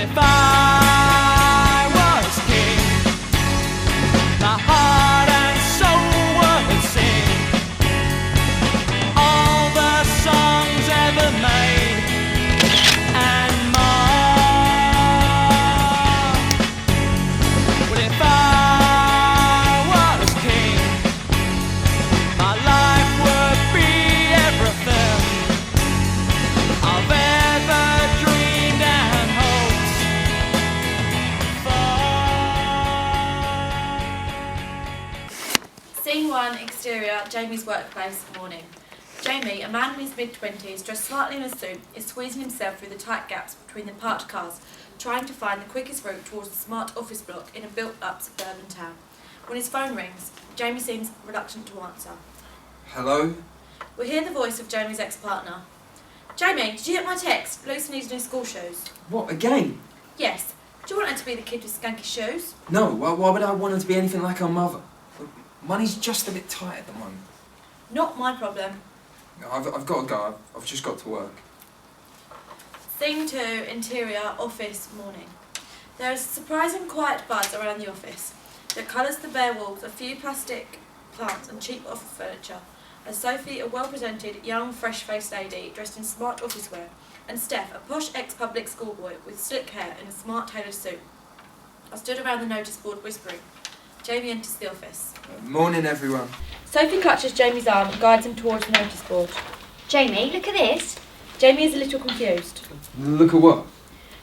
if I was king, my heart and soul would sing all the songs ever made and more. Well, if I was king, my life would be everything I've ever dreamed and hoped for. Scene 1, exterior, Jamie's workplace, morning. Jamie, a man in his mid-20s, dressed smartly in a suit, is squeezing himself through the tight gaps between the parked cars, trying to find the quickest route towards the smart office block in a built-up suburban town. When his phone rings, Jamie seems reluctant to answer. Hello? We hear the voice of Jamie's ex-partner. Jamie, did you get my text? Lucy needs new school shoes. What, again? Yes. Do you want her to be the kid with skanky shoes? No, why would I want her to be anything like her mother? Money's just a bit tight at the moment. Not my problem. I've got to go. I've just got to work. Scene 2, interior, office, morning. There is a surprising quiet buzz around the office that colours the bare walls, a few plastic plants and cheap office furniture, as Sophie, a well-presented, young, fresh-faced lady dressed in smart office wear, and Steph, a posh ex-public schoolboy with slick hair and a smart tailored suit, are stood around the notice board whispering. Jamie enters the office. Morning, everyone. Sophie clutches Jamie's arm and guides him towards the notice board. Jamie, look at this. Jamie is a little confused. Look at what?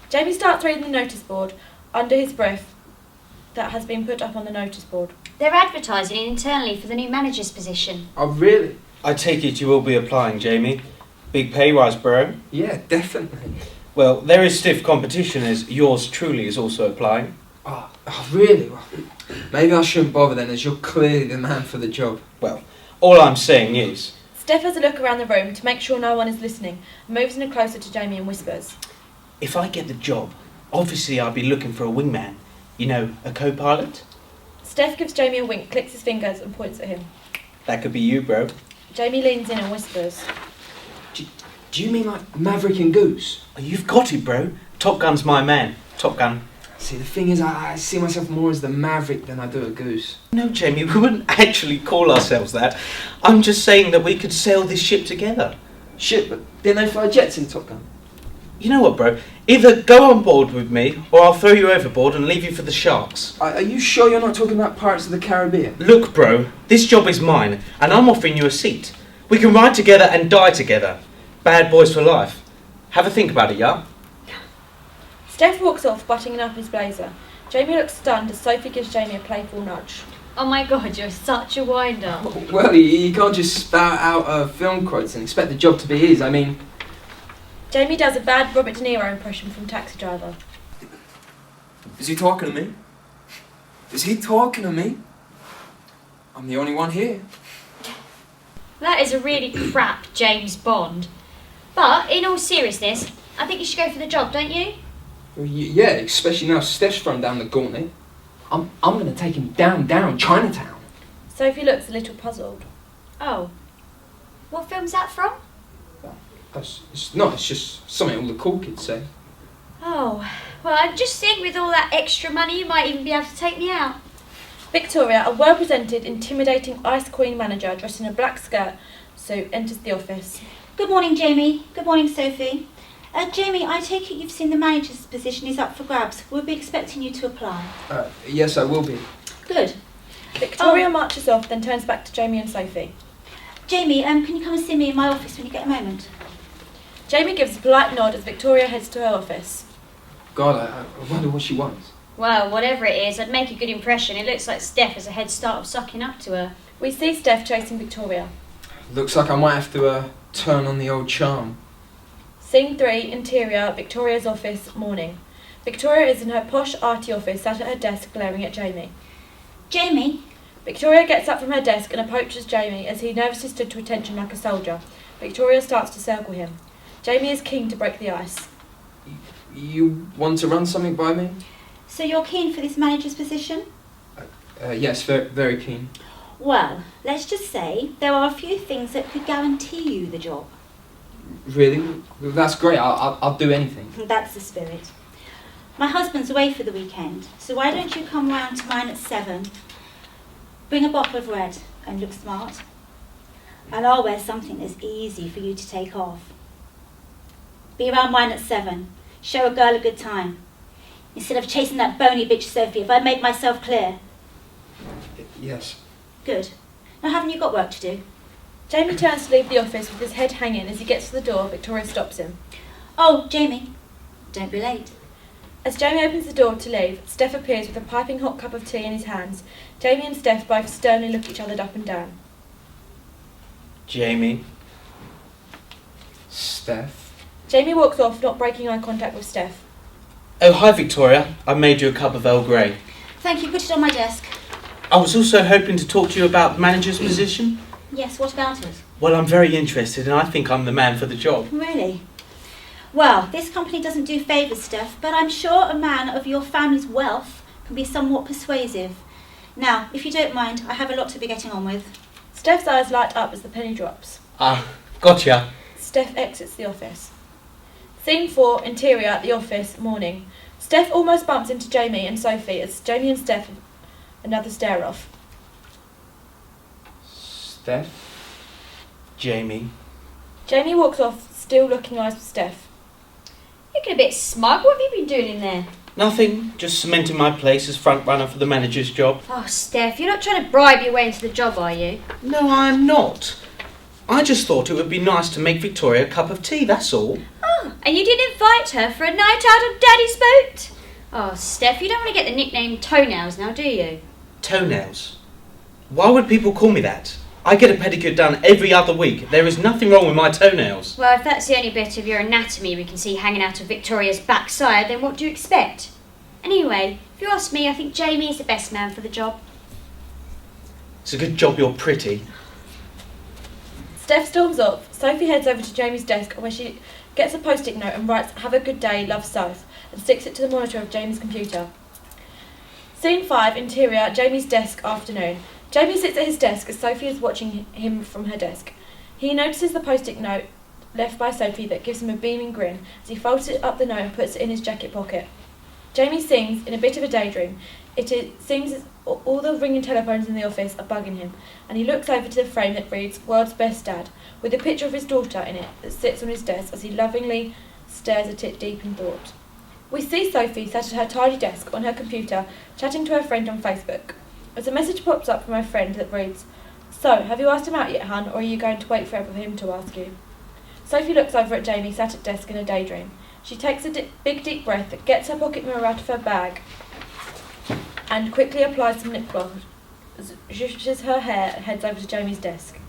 Jamie starts reading the notice board under his breath that has been put up on the notice board. They're advertising internally for the new manager's position. Oh, really? I take it you will be applying, Jamie. Big pay rise, bro. Yeah, definitely. Well, there is stiff competition as yours truly is also applying. Oh, really? Well, maybe I shouldn't bother then, as you're clearly the man for the job. Well, all I'm saying is... Steph has a look around the room to make sure no one is listening and moves in closer to Jamie and whispers. If I get the job, obviously I'll be looking for a wingman. You know, a co-pilot? Steph gives Jamie a wink, clicks his fingers and points at him. That could be you, bro. Jamie leans in and whispers. Do you mean like Maverick and Goose? Oh, you've got it, bro. Top Gun's my man. Top Gun. See, the thing is, I see myself more as the Maverick than I do a Goose. No, Jamie, we wouldn't actually call ourselves that. I'm just saying that we could sail this ship together. Shit, but didn't they fly jets in Top Gun? You know what, bro? Either go on board with me, or I'll throw you overboard and leave you for the sharks. Are you sure you're not talking about Pirates of the Caribbean? Look, bro, this job is mine, and I'm offering you a seat. We can ride together and die together. Bad boys for life. Have a think about it, yeah? Steph walks off, buttoning up his blazer. Jamie looks stunned as Sophie gives Jamie a playful nudge. Oh my god, you're such a wind-up. Well, you can't just spout out film quotes and expect the job to be his. I mean... Jamie does a bad Robert De Niro impression from Taxi Driver. Is he talking to me? Is he talking to me? I'm the only one here. That is a really crap James Bond. But, in all seriousness, I think you should go for the job, don't you? Well, yeah, especially now Steph's thrown down the gauntlet. I'm going to take him down Chinatown. Sophie looks a little puzzled. Oh. What film's that from? It's just something all the cool kids say. Oh. Well, I just think with all that extra money you might even be able to take me out. Victoria, a well-presented, intimidating Ice Queen manager dressed in a black skirt suit, enters the office. Good morning, Jamie. Good morning, Sophie. Jamie, I take it you've seen the manager's position is up for grabs. We'll be expecting you to apply. Yes, I will be. Good. Victoria marches off, then turns back to Jamie and Sophie. Jamie, can you come and see me in my office when you get a moment? Jamie gives a polite nod as Victoria heads to her office. God, I wonder what she wants. Well, whatever it is, I'd make a good impression. It looks like Steph has a head start of sucking up to her. We see Steph chasing Victoria. Looks like I might have to turn on the old charm. Scene 3, interior, Victoria's office, morning. Victoria is in her posh, arty office, sat at her desk, glaring at Jamie. Jamie? Victoria gets up from her desk and approaches Jamie as he nervously stood to attention like a soldier. Victoria starts to circle him. Jamie is keen to break the ice. You want to run something by me? So you're keen for this manager's position? Yes, very, very keen. Well, let's just say there are a few things that could guarantee you the job. Really? That's great. I'll do anything. That's the spirit. My husband's away for the weekend, so why don't you come round to mine at 7? Bring a bottle of red and look smart. And I'll wear something that's easy for you to take off. Be around mine at 7. Show a girl a good time. Instead of chasing that bony bitch Sophie, if I made myself clear. Yes. Good. Now haven't you got work to do? Jamie turns to leave the office with his head hanging. As he gets to the door, Victoria stops him. Oh, Jamie, don't be late. As Jamie opens the door to leave, Steph appears with a piping hot cup of tea in his hands. Jamie and Steph both sternly look each other up and down. Jamie. Steph. Jamie walks off, not breaking eye contact with Steph. Oh, hi Victoria. I made you a cup of Earl Grey. Thank you, put it on my desk. I was also hoping to talk to you about the manager's position. Yes, what about it? Well, I'm very interested and I think I'm the man for the job. Really? Well, this company doesn't do favours, Steph, but I'm sure a man of your family's wealth can be somewhat persuasive. Now, if you don't mind, I have a lot to be getting on with. Steph's eyes light up as the penny drops. Ah, gotcha. Steph exits the office. Scene 4, interior at the office, morning. Steph almost bumps into Jamie and Sophie as Jamie and Steph have another stare off. Steph. Jamie. Jamie walks off, still looking eyes with Steph. Looking a bit smug. What have you been doing in there? Nothing, just cementing my place as front runner for the manager's job. Oh, Steph, you're not trying to bribe your way into the job, are you? No, I'm not. I just thought it would be nice to make Victoria a cup of tea, that's all. Oh, and you didn't invite her for a night out on Daddy's boat? Oh, Steph, you don't want to get the nickname Toenails now, do you? Toenails? Why would people call me that? I get a pedicure done every other week. There is nothing wrong with my toenails. Well, if that's the only bit of your anatomy we can see hanging out of Victoria's backside, then what do you expect? Anyway, if you ask me, I think Jamie is the best man for the job. It's a good job you're pretty. Steph storms off. Sophie heads over to Jamie's desk where she gets a post-it note and writes, "Have a good day, love Soph," and sticks it to the monitor of Jamie's computer. Scene 5, interior, Jamie's desk, afternoon. Jamie sits at his desk as Sophie is watching him from her desk. He notices the post-it note left by Sophie that gives him a beaming grin as he folds up the note and puts it in his jacket pocket. Jamie sings in a bit of a daydream. It seems as all the ringing telephones in the office are bugging him, and he looks over to the frame that reads "World's Best Dad," with a picture of his daughter in it that sits on his desk as he lovingly stares at it deep in thought. We see Sophie sat at her tidy desk on her computer, chatting to her friend on Facebook. As a message pops up from her friend that reads, "So, have you asked him out yet, hun, or are you going to wait forever for him to ask you?" Sophie looks over at Jamie sat at desk in a daydream. She takes a big deep breath, gets her pocket mirror out of her bag, and quickly applies some lip gloss. Zhuzhes her hair and heads over to Jamie's desk.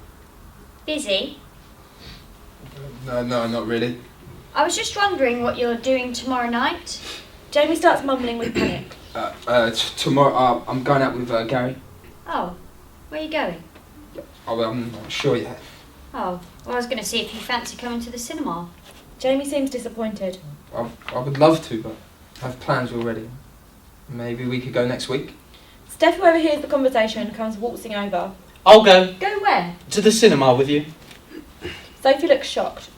Busy? No, not really. I was just wondering what you're doing tomorrow night. Jamie starts mumbling with panic. Tomorrow, I'm going out with Gary. Oh, where are you going? Oh, I'm not sure yet. Oh, well, I was going to see if you fancy coming to the cinema. Jamie seems disappointed. I would love to, but I have plans already. Maybe we could go next week. Steph, who overhears the conversation, comes waltzing over. I'll go Go where? to the cinema with you. Sophie looks shocked.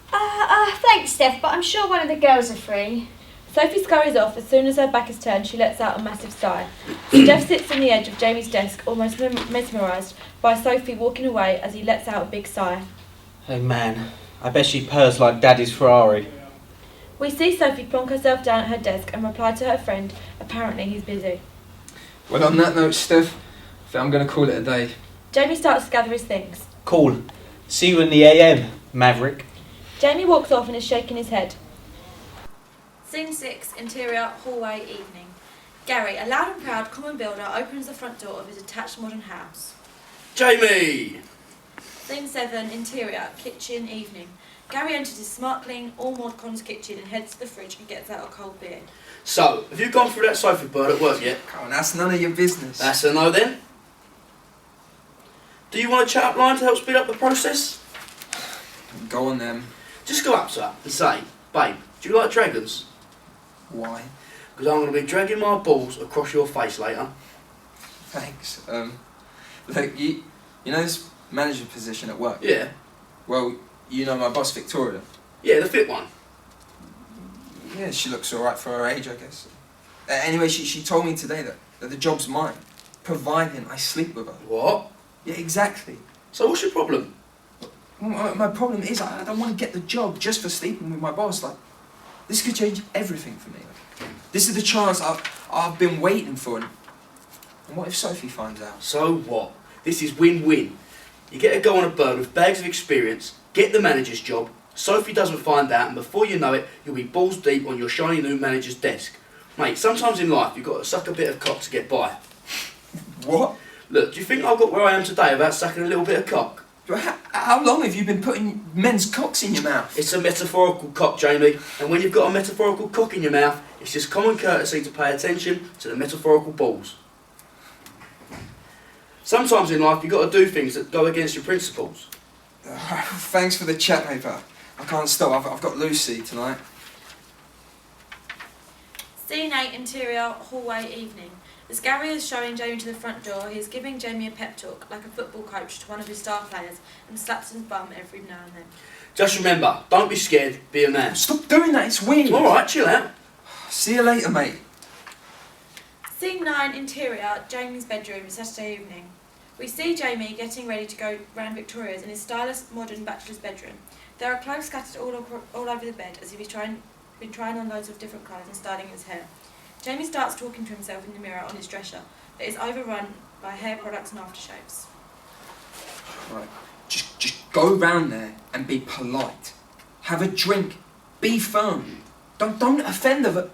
Thanks, Steph, but I'm sure one of the girls are free. Sophie scurries off. As soon as her back is turned, she lets out a massive sigh. Steph sits on the edge of Jamie's desk, almost mesmerised by Sophie walking away as he lets out a big sigh. Oh man, I bet she purrs like Daddy's Ferrari. We see Sophie plonk herself down at her desk and reply to her friend. Apparently he's busy. Well, on that note, Steph, I think I'm going to call it a day. Jamie starts to gather his things. Cool. See you in the AM, Maverick. Jamie walks off and is shaking his head. Scene 6, interior, hallway, evening. Gary, a loud and proud common builder, opens the front door of his attached modern house. Jamie! Scene 7, interior, kitchen, evening. Gary enters his smart, clean, all mod cons kitchen and heads to the fridge and gets out a cold beer. So, have you gone through that Sophie bird at work yet? Come on, that's none of your business. That's a no then. Do you want a chat up line to help speed up the process? Go on then. Just go up to her and say, "Babe, do you like dragons?" Why? Because I'm going to be dragging my balls across your face later. Thanks. Look, you know this manager position at work? Yeah. Well, you know my boss, Victoria. Yeah, the fit one. Yeah, she looks alright for her age, I guess. Anyway, she told me today that the job's mine, providing I sleep with her. What? Yeah, exactly. So what's your problem? Well, my problem is I don't want to get the job just for sleeping with my boss. Like, this could change everything for me. This is the chance I've been waiting for. And what if Sophie finds out? So what? This is win-win. You get to go on a bird with bags of experience, get the manager's job, Sophie doesn't find out, and before you know it, you'll be balls deep on your shiny new manager's desk. Mate, sometimes in life you've got to suck a bit of cock to get by. What? Look, do you think I got where I am today without sucking a little bit of cock? How long have you been putting men's cocks in your mouth? It's a metaphorical cock, Jamie, and when you've got a metaphorical cock in your mouth, it's just common courtesy to pay attention to the metaphorical balls. Sometimes in life you've got to do things that go against your principles. Thanks for the chat, mate, but I can't stop. I've got Lucy tonight. Scene 8, interior, hallway, evening. As Gary is showing Jamie to the front door, he is giving Jamie a pep talk, like a football coach to one of his star players, and slaps his bum every now and then. Just remember, don't be scared, be a man. Stop doing that, it's weird. Alright, chill out. See you later, mate. Scene 9, interior, Jamie's bedroom, Saturday evening. We see Jamie getting ready to go round Victoria's in his stylish, modern bachelor's bedroom. There are clothes scattered all over the bed, as if he's been trying on loads of different clothes and styling his hair. Jamie starts talking to himself in the mirror on his dresser, but is overrun by hair products and aftershaves. Right. Just go round there and be polite. Have a drink. Be firm. Don't offend her, but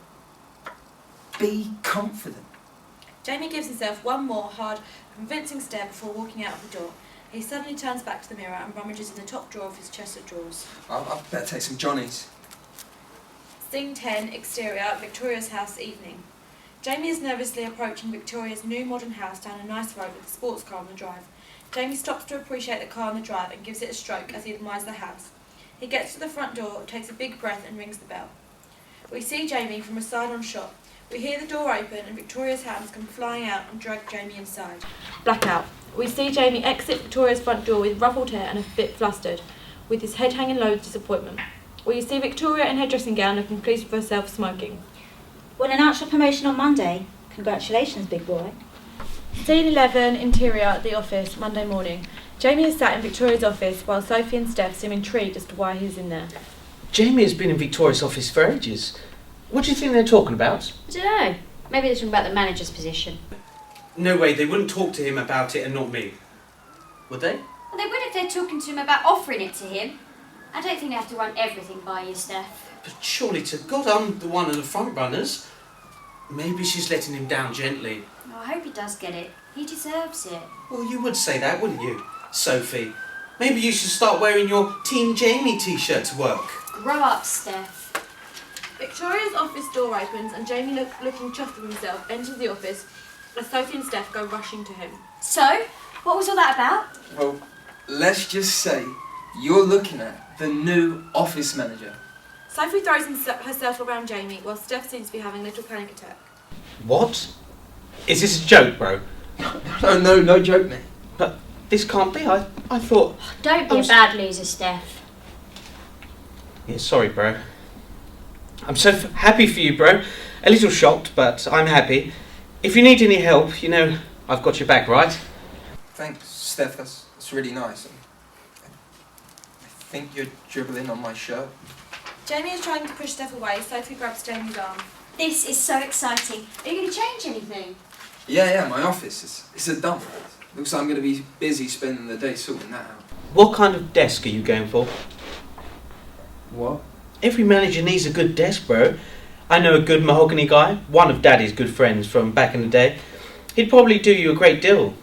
be confident. Jamie gives himself one more hard, convincing stare before walking out of the door. He suddenly turns back to the mirror and rummages in the top drawer of his chest of drawers. I better take some Johnnies. Scene 10, exterior, Victoria's house, evening. Jamie is nervously approaching Victoria's new modern house down a nice road with a sports car on the drive. Jamie stops to appreciate the car on the drive and gives it a stroke as he admires the house. He gets to the front door, takes a big breath and rings the bell. We see Jamie from a side-on shot. We hear the door open and Victoria's hands come flying out and drag Jamie inside. Blackout. We see Jamie exit Victoria's front door with ruffled hair and a bit flustered, with his head hanging low with disappointment. We see Victoria in her dressing gown looking pleased with herself, smoking. We'll announce your promotion on Monday. Congratulations, big boy. Scene 11, interior, the office, Monday morning. Jamie is sat in Victoria's office while Sophie and Steph seem intrigued as to why he's in there. Jamie has been in Victoria's office for ages. What do you think they're talking about? I don't know. Maybe they're talking about the manager's position. No way, they wouldn't talk to him about it and not me. Would they? Well, they would if they're talking to him about offering it to him. I don't think they have to run everything by you, Steph. But surely to God, I'm the one of the front runners. Maybe she's letting him down gently. Oh, I hope he does get it. He deserves it. Well, you would say that, wouldn't you, Sophie? Maybe you should start wearing your Team Jamie t-shirt to work. Grow up, Steph. Victoria's office door opens and Jamie, looking chuffed with himself, enters the office as Sophie and Steph go rushing to him. So, what was all that about? Well, let's just say you're looking at the new office manager. Sophie throws herself around Jamie while Steph seems to be having a little panic attack. What? Is this a joke, bro? No joke, mate. But this can't be. I thought... Don't be a bad loser, Steph. Yeah, sorry, bro. I'm so happy for you, bro. A little shocked, but I'm happy. If you need any help, you know, I've got your back, right? Thanks, Steph. That's really nice. I think you're dribbling on my shirt. Jamie is trying to push Steph away. Sophie grabs Jamie's arm. This is so exciting. Are you going to change anything? Yeah, my office. It's a dump. Looks like I'm going to be busy spending the day sorting that out. What kind of desk are you going for? What? Every manager needs a good desk, bro. I know a good mahogany guy, one of Daddy's good friends from back in the day. He'd probably do you a great deal.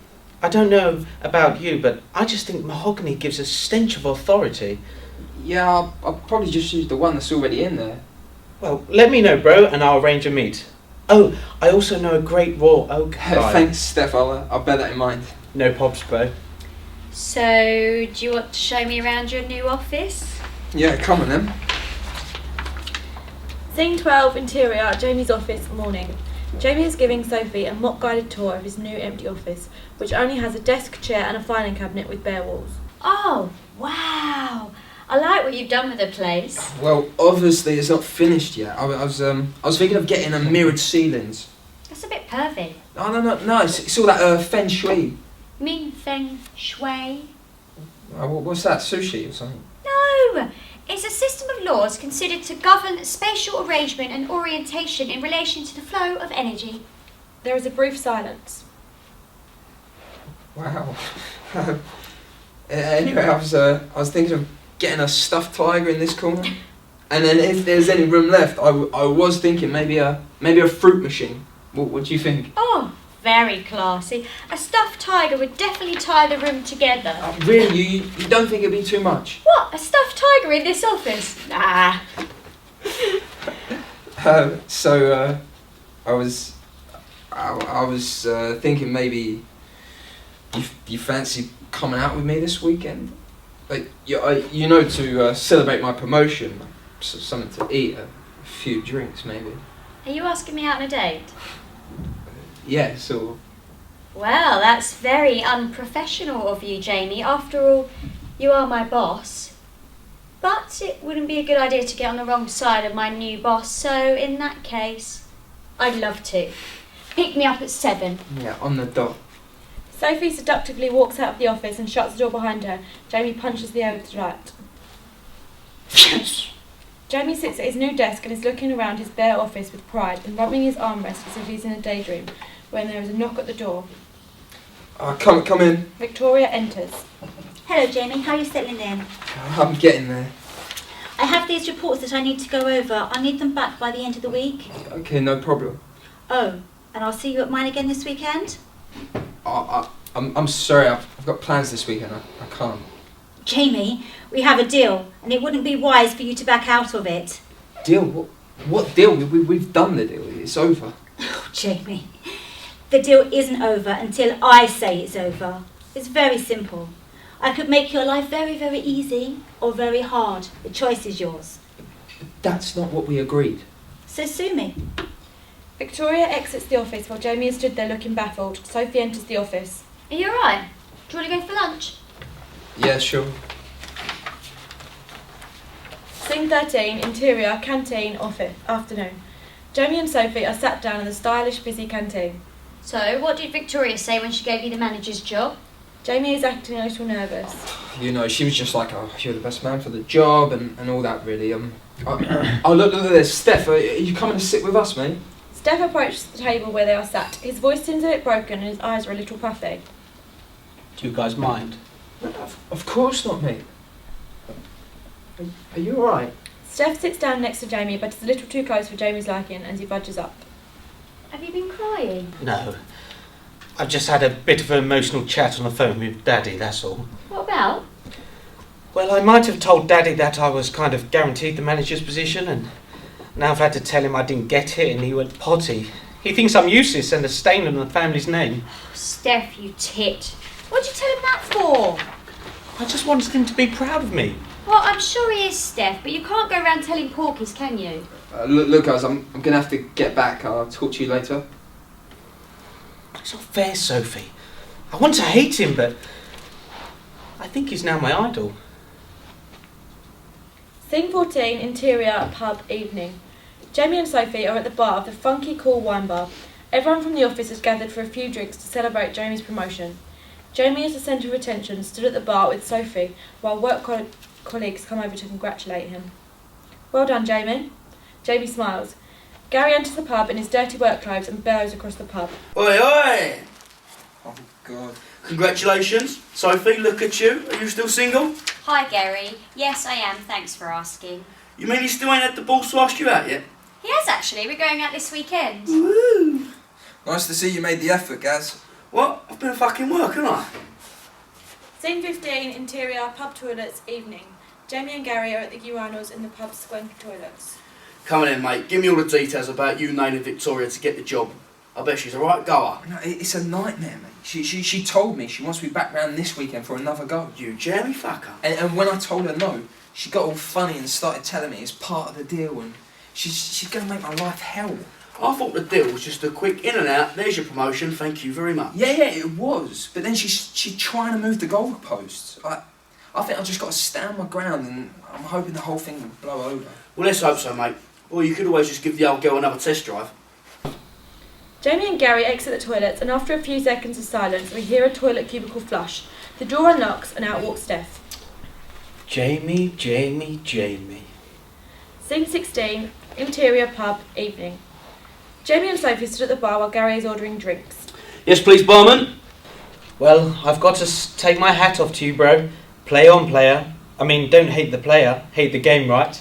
I don't know about you, but I just think mahogany gives a stench of authority. Yeah, I'll probably just use the one that's already in there. Well, let me know, bro, and I'll arrange a meet. Oh, I also know a great raw oak guy. Thanks, Steph. I'll bear that in mind. No probs, bro. So, do you want to show me around your new office? Yeah, come on then. Scene 12, interior, Jamie's office, morning. Jamie is giving Sophie a mock-guided tour of his new empty office, which only has a desk, chair and a filing cabinet with bare walls. Oh, wow. I like what you've done with the place. Well, obviously it's not finished yet. I was thinking of getting a mirrored ceilings. That's a bit pervy. No, it's all that feng shui. You mean feng shui? What's that, sushi or something? No! It's a system of laws considered to govern spatial arrangement and orientation in relation to the flow of energy. There is a brief silence. Wow. Anyway, I was thinking of getting a stuffed tiger in this corner, and then if there's any room left, I was thinking maybe a fruit machine. What do you think? Oh, very classy. A stuffed tiger would definitely tie the room together. Really, you don't think it'd be too much? What? A stuffed tiger in this office? Nah. I was thinking maybe you fancy coming out with me this weekend? Like to celebrate my promotion, something to eat, a few drinks maybe. Are you asking me out on a date? Yeah, sort of. Well, that's very unprofessional of you, Jamie. After all, you are my boss. But it wouldn't be a good idea to get on the wrong side of my new boss, so in that case, I'd love to. Pick me up at 7. Yeah, on the dot. Sophie seductively walks out of the office and shuts the door behind her. Jamie punches the air with delight. Jamie sits at his new desk and is looking around his bare office with pride and rubbing his armrest as if he's in a daydream, when there is a knock at the door. Come in. Victoria enters. Hello, Jamie. How are you settling in? I'm getting there. I have these reports that I need to go over. I need them back by the end of the week. Okay, no problem. Oh, and I'll see you at mine again this weekend? I'm sorry, I've got plans this weekend. I can't. Jamie, we have a deal, and it wouldn't be wise for you to back out of it. Deal? What deal? We've done the deal. It's over. Oh, Jamie, the deal isn't over until I say it's over. It's very simple. I could make your life very, very easy or very hard. The choice is yours. That's not what we agreed. So sue me. Victoria exits the office while Jamie is stood there looking baffled. Sophie enters the office. Are you alright? Do you want to go for lunch? Yeah, sure. Scene 13, interior, canteen, office, afternoon. Jamie and Sophie are sat down in the stylish, busy canteen. So, what did Victoria say when she gave you the manager's job? Jamie is acting a little nervous. She was just like, oh, you're the best man for the job and all that, really. Look at this. Steph, are you coming to sit with us, mate? Steph approaches the table where they are sat. His voice seems a bit broken and his eyes are a little puffy. Do you guys mind? Of course not, mate. Are you alright? Steph sits down next to Jamie, but it's a little too close for Jamie's liking as he budges up. Have you been crying? No. I've just had a bit of an emotional chat on the phone with Daddy, that's all. What about? Well, I might have told Daddy that I was kind of guaranteed the manager's position, and now I've had to tell him I didn't get it and he went potty. He thinks I'm useless and a stain on the family's name. Steph, you tit. What'd you tell him that for? I just wanted him to be proud of me. Well, I'm sure he is, Steph, but you can't go around telling porkies, can you? Look, guys, I'm going to have to get back. I'll talk to you later. It's not fair, Sophie. I want to hate him, but I think he's now my idol. Scene 14, interior, pub, evening. Jamie and Sophie are at the bar of the funky, cool wine bar. Everyone from the office has gathered for a few drinks to celebrate Jamie's promotion. Jamie is the centre of attention, stood at the bar with Sophie, while work colleagues come over to congratulate him. Well done, Jamie. Jamie smiles. Gary enters the pub in his dirty work clothes and bellows across the pub. Oi, oi! Oh, God. Congratulations. Sophie, look at you. Are you still single? Hi, Gary. Yes, I am. Thanks for asking. You mean you still ain't had the balls to ask you out yet? He has, actually. We're going out this weekend. Woo! Nice to see you made the effort, Gaz. What? I've been at fucking work, haven't I? Scene 15, interior, pub toilets, evening. Jamie and Gary are at the urinals in the pub's swanky toilets. Come on in, mate. Give me all the details about you nailing Victoria to get the job. I bet she's a right goer. No, it's a nightmare, mate. She told me she wants me back round this weekend for another go. You Jeremy fucker. And when I told her no, she got all funny and started telling me it's part of the deal and she's going to make my life hell. I thought the deal was just a quick in and out. There's your promotion. Thank you very much. Yeah, it was. But then she's trying to move the goalposts. I think I've just got to stand my ground, and I'm hoping the whole thing will blow over. Well, let's hope so, mate. Or you could always just give the old girl another test drive. Jamie and Gary exit the toilets, and after a few seconds of silence, we hear a toilet cubicle flush. The door unlocks, and out walks Steph. Jamie, Jamie, Jamie. Scene 16, interior pub, evening. Jamie and Sophie stood at the bar while Gary is ordering drinks. Yes, please, barman. Well, I've got to take my hat off to you, bro. Play on, player. I mean, don't hate the player, hate the game, right?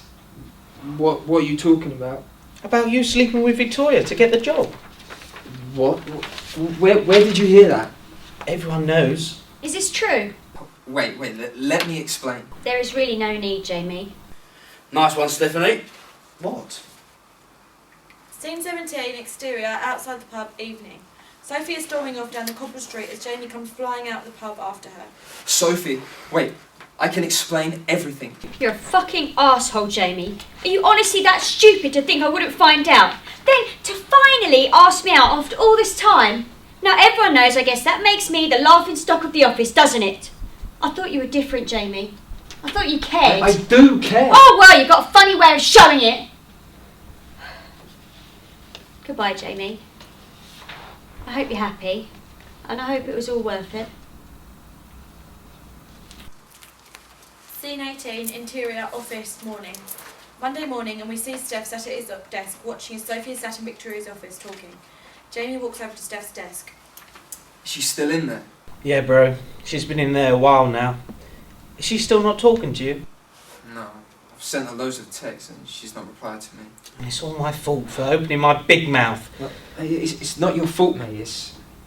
What are you talking about? About you sleeping with Victoria to get the job. What? Where did you hear that? Everyone knows. Is this true? Wait, let me explain. There is really no need, Jamie. Nice one, Stephanie. What? Scene 17, exterior, outside the pub, evening. Sophie is storming off down the cobbled street as Jamie comes flying out of the pub after her. Sophie, wait, I can explain everything. You're a fucking asshole, Jamie. Are you honestly that stupid to think I wouldn't find out? Then to finally ask me out after all this time? Now everyone knows, I guess, that makes me the laughing stock of the office, doesn't it? I thought you were different, Jamie. I thought you cared. I do care. Oh, well, you've got a funny way of showing it. Goodbye, Jamie. I hope you're happy, and I hope it was all worth it. Scene 18, interior, office, morning. Monday morning, and we see Steph sat at his desk watching as Sophie is sat in Victoria's office talking. Jamie walks over to Steph's desk. Is she still in there? Yeah, bro. She's been in there a while now. Is she still not talking to you? No. I've sent her loads of texts and she's not replied to me. And it's all my fault for opening my big mouth. No, it's not your fault, mate.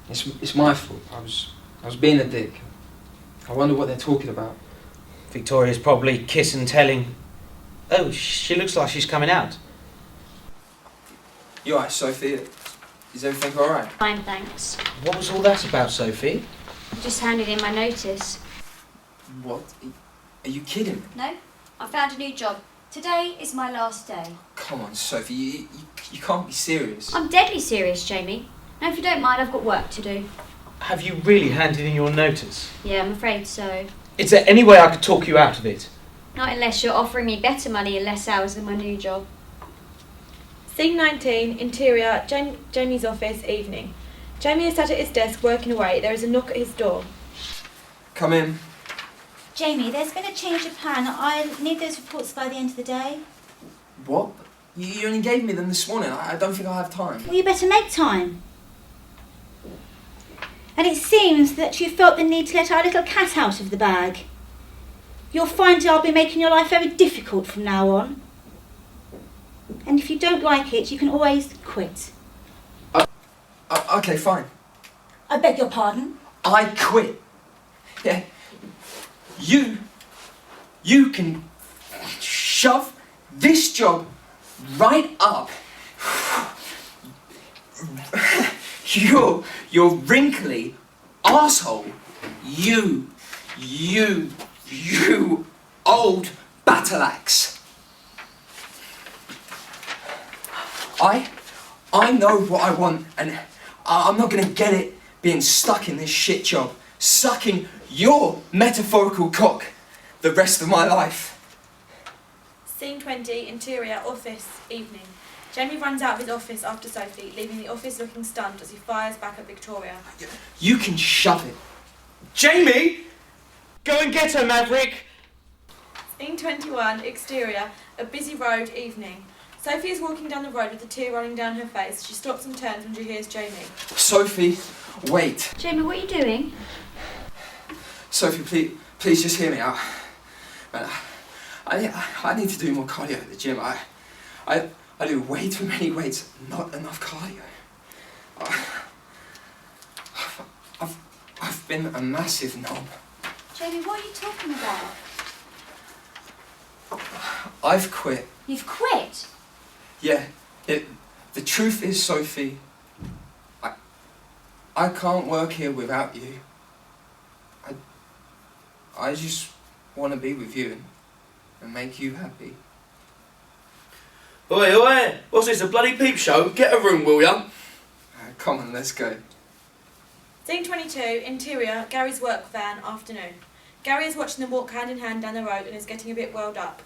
It's my fault. I was being a dick. I wonder what they're talking about. Victoria's probably kiss and telling. Oh, she looks like she's coming out. You alright, Sophie? Is everything alright? Fine, thanks. What was all that about, Sophie? I just handed in my notice. What? Are you kidding me? No, I found a new job. Today is my last day. Come on, Sophie. You can't be serious. I'm deadly serious, Jamie. Now, if you don't mind, I've got work to do. Have you really handed in your notice? Yeah, I'm afraid so. Is there any way I could talk you out of it? Not unless you're offering me better money and less hours than my new job. Scene 19, interior, Jamie's office, evening. Jamie is sat at his desk working away. There is a knock at his door. Come in. Jamie, there's been a change of plan. I need those reports by the end of the day. What? You only gave me them this morning. I don't think I have time. Well, you better make time. And it seems that you felt the need to let our little cat out of the bag. You'll find I'll be making your life very difficult from now on. And if you don't like it, you can always quit. Okay, fine. I beg your pardon? I quit. Yeah. You can shove this job right up your wrinkly arsehole. You old battle axe. I know what I want, and I'm not gonna get it being stuck in this shit job, sucking your metaphorical cock the rest of my life. Scene 20, interior, office, evening. Jamie runs out of his office after Sophie, leaving the office looking stunned as he fires back at Victoria. You can shove it. Jamie! Go and get her, Maverick! Scene 21, exterior, a busy road, evening. Sophie is walking down the road with a tear running down her face. She stops and turns when she hears Jamie. Sophie, wait. Jamie, what are you doing? Sophie, please just hear me out. I need to do more cardio at the gym. I do way too many weights, not enough cardio. I've been a massive knob. Jamie, what are you talking about? I've quit. You've quit? Yeah, the truth is, Sophie, I can't work here without you. I just want to be with you and make you happy. Oi, oi! What's this, a bloody peep show? Get a room, will ya? Come on, let's go. Scene 22, interior, Gary's work van, afternoon. Gary is watching them walk hand in hand down the road and is getting a bit welled up.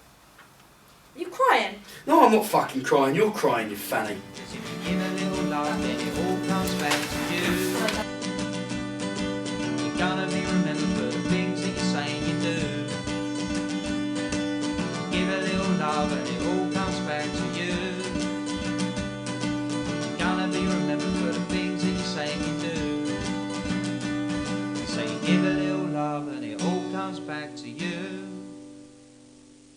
Are you crying? No, I'm not fucking crying. You're crying, you fanny. Cause if you give a little love, then it all comes back to you. You're gonna be remembered for the things that you say and you do. Give a little love and it all comes back to you. You're gonna be remembered for the things that you say and you do. So you give a little love and it all comes back to you.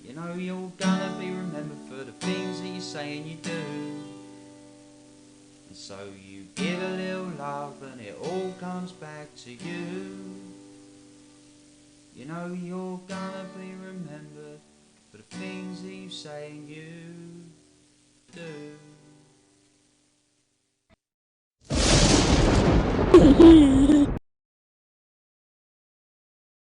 You know you're gonna be remembered for the things that you say and you do. And so you give a little love and it all comes back to you. You know you're gonna be remembered